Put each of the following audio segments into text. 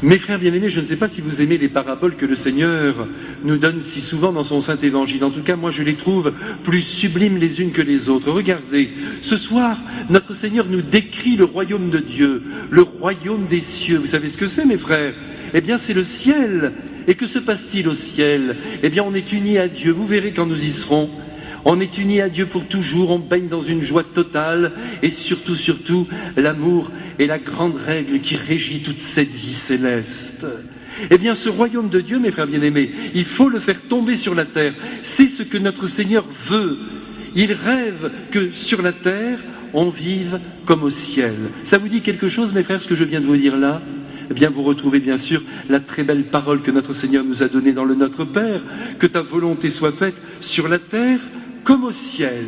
Mes frères bien-aimés, je ne sais pas si vous aimez les paraboles que le Seigneur nous donne si souvent dans son Saint-Évangile. En tout cas, moi, je les trouve plus sublimes les unes que les autres. Regardez, ce soir, notre Seigneur nous décrit le royaume de Dieu, le royaume des cieux. Vous savez ce que c'est, mes frères? Eh bien, c'est le ciel. Et que se passe-t-il au ciel? Eh bien, on est unis à Dieu. Vous verrez quand nous y serons. On est unis à Dieu pour toujours, on baigne dans une joie totale et surtout, l'amour est la grande règle qui régit toute cette vie céleste. Eh bien, ce royaume de Dieu, mes frères bien-aimés, il faut le faire tomber sur la terre. C'est ce que notre Seigneur veut. Il rêve que sur la terre, on vive comme au ciel. Ça vous dit quelque chose, mes frères, ce que je viens de vous dire là? Eh bien, vous retrouvez bien sûr la très belle parole que notre Seigneur nous a donnée dans le Notre Père, que ta volonté soit faite sur la terre comme au ciel.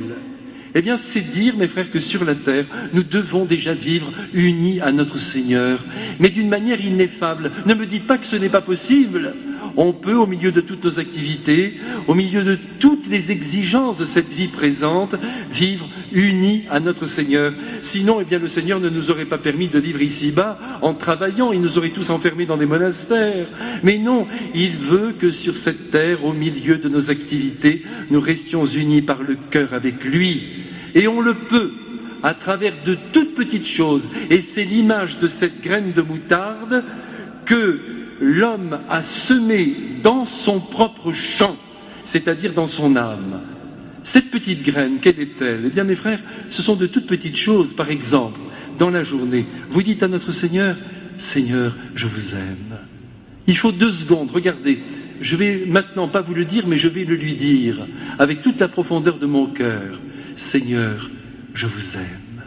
Eh bien, c'est dire, mes frères, que sur la terre, nous devons déjà vivre unis à notre Seigneur, mais d'une manière ineffable. Ne me dites pas que ce n'est pas possible. On peut, au milieu de toutes nos activités, au milieu de toutes les exigences de cette vie présente, vivre unis à notre Seigneur. Sinon, eh bien, le Seigneur ne nous aurait pas permis de vivre ici-bas en travaillant. Il nous aurait tous enfermés dans des monastères. Mais non, il veut que sur cette terre, au milieu de nos activités, nous restions unis par le cœur avec lui. Et on le peut à travers de toutes petites choses. Et c'est l'image de cette graine de moutarde que l'homme a semé dans son propre champ, c'est-à-dire dans son âme. Cette petite graine, quelle est-elle? Eh bien, mes frères, ce sont de toutes petites choses. Par exemple, dans la journée, vous dites à notre Seigneur, « Seigneur, je vous aime ». Il faut 2 secondes, regardez, je vais maintenant pas vous le dire, mais je vais le lui dire, avec toute la profondeur de mon cœur, « Seigneur, je vous aime ».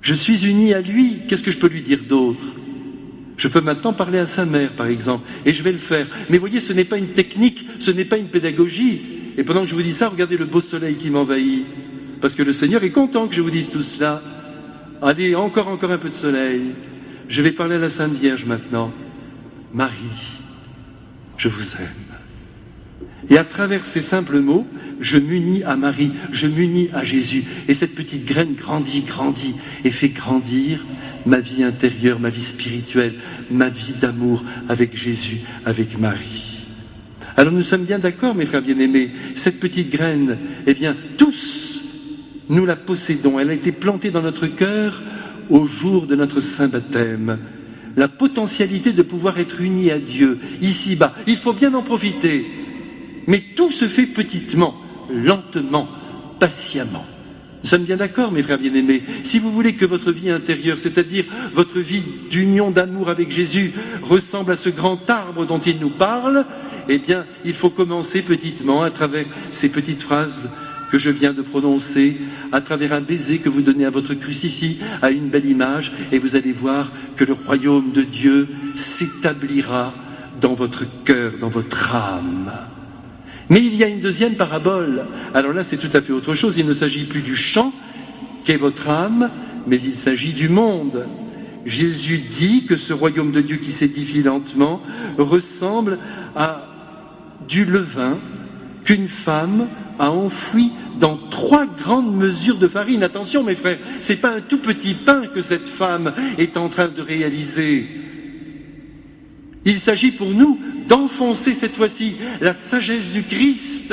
Je suis uni à lui, qu'est-ce que je peux lui dire d'autre? Je peux maintenant parler à sa mère, par exemple, et je vais le faire. Mais voyez, ce n'est pas une technique, ce n'est pas une pédagogie. Et pendant que je vous dis ça, regardez le beau soleil qui m'envahit. Parce que le Seigneur est content que je vous dise tout cela. Allez, encore un peu de soleil. Je vais parler à la Sainte Vierge maintenant. Marie, je vous aime. Et à travers ces simples mots, je m'unis à Marie, je m'unis à Jésus. Et cette petite graine grandit et fait grandir ma vie intérieure, ma vie spirituelle, ma vie d'amour avec Jésus, avec Marie. Alors nous sommes bien d'accord, mes frères bien-aimés, cette petite graine, eh bien, tous, nous la possédons. Elle a été plantée dans notre cœur au jour de notre saint baptême. La potentialité de pouvoir être unis à Dieu, ici-bas, il faut bien en profiter. Mais tout se fait petitement, lentement, patiemment. Nous sommes bien d'accord, mes frères bien-aimés. Si vous voulez que votre vie intérieure, c'est-à-dire votre vie d'union d'amour avec Jésus, ressemble à ce grand arbre dont il nous parle, eh bien, il faut commencer petitement à travers ces petites phrases que je viens de prononcer, à travers un baiser que vous donnez à votre crucifix, à une belle image, et vous allez voir que le royaume de Dieu s'établira dans votre cœur, dans votre âme. Mais il y a une deuxième parabole. Alors là, c'est tout à fait autre chose. Il ne s'agit plus du champ qu'est votre âme, mais il s'agit du monde. Jésus dit que ce royaume de Dieu qui s'édifie lentement ressemble à du levain qu'une femme a enfoui dans 3 grandes mesures de farine. Attention, mes frères, c'est pas un tout petit pain que cette femme est en train de réaliser. Il s'agit pour nous d'enfoncer cette fois-ci la sagesse du Christ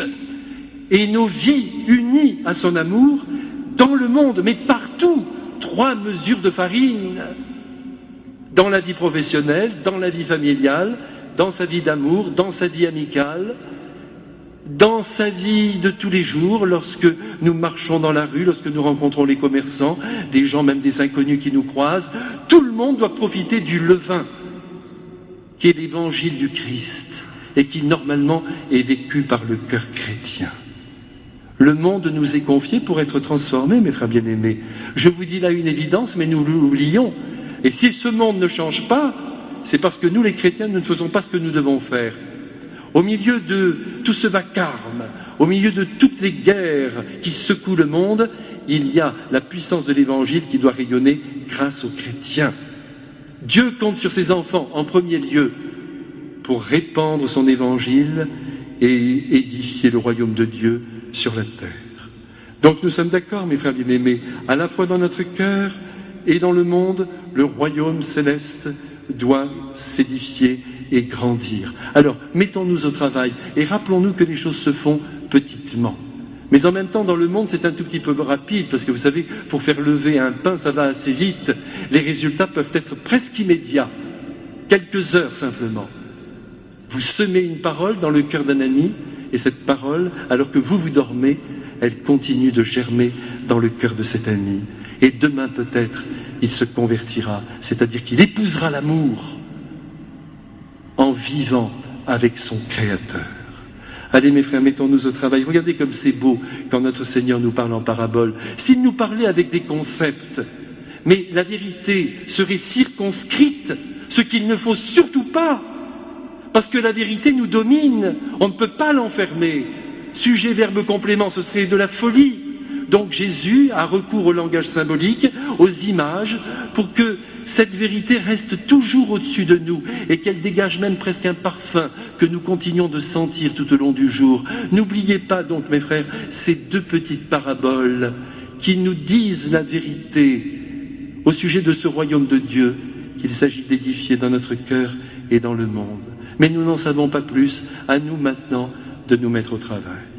et nos vies unies à son amour dans le monde, mais partout. 3 mesures de farine dans la vie professionnelle, dans la vie familiale, dans sa vie d'amour, dans sa vie amicale, dans sa vie de tous les jours, lorsque nous marchons dans la rue, lorsque nous rencontrons les commerçants, des gens, même des inconnus qui nous croisent. Tout le monde doit profiter du levain qui est l'évangile du Christ et qui normalement est vécu par le cœur chrétien. Le monde nous est confié pour être transformé, mes frères bien-aimés. Je vous dis là une évidence, mais nous l'oublions. Et si ce monde ne change pas, c'est parce que nous, les chrétiens, nous ne faisons pas ce que nous devons faire. Au milieu de tout ce vacarme, au milieu de toutes les guerres qui secouent le monde, il y a la puissance de l'évangile qui doit rayonner grâce aux chrétiens. Dieu compte sur ses enfants en premier lieu pour répandre son évangile et édifier le royaume de Dieu sur la terre. Donc nous sommes d'accord, mes frères bien-aimés, à la fois dans notre cœur et dans le monde, le royaume céleste doit s'édifier et grandir. Alors, mettons-nous au travail et rappelons-nous que les choses se font petitement. Mais en même temps, dans le monde, c'est un tout petit peu rapide, parce que vous savez, pour faire lever un pain, ça va assez vite. Les résultats peuvent être presque immédiats. Quelques heures simplement. Vous semez une parole dans le cœur d'un ami, et cette parole, alors que vous dormez, elle continue de germer dans le cœur de cet ami. Et demain peut-être, il se convertira, c'est-à-dire qu'il épousera l'amour en vivant avec son Créateur. Allez mes frères, mettons-nous au travail. Regardez comme c'est beau quand notre Seigneur nous parle en parabole. S'il nous parlait avec des concepts, mais la vérité serait circonscrite, ce qu'il ne faut surtout pas, parce que la vérité nous domine, on ne peut pas l'enfermer. Sujet, verbe, complément, ce serait de la folie. Donc Jésus a recours au langage symbolique, aux images, pour que cette vérité reste toujours au-dessus de nous et qu'elle dégage même presque un parfum que nous continuons de sentir tout au long du jour. N'oubliez pas donc, mes frères, ces deux petites paraboles qui nous disent la vérité au sujet de ce royaume de Dieu qu'il s'agit d'édifier dans notre cœur et dans le monde. Mais nous n'en savons pas plus, à nous maintenant de nous mettre au travail.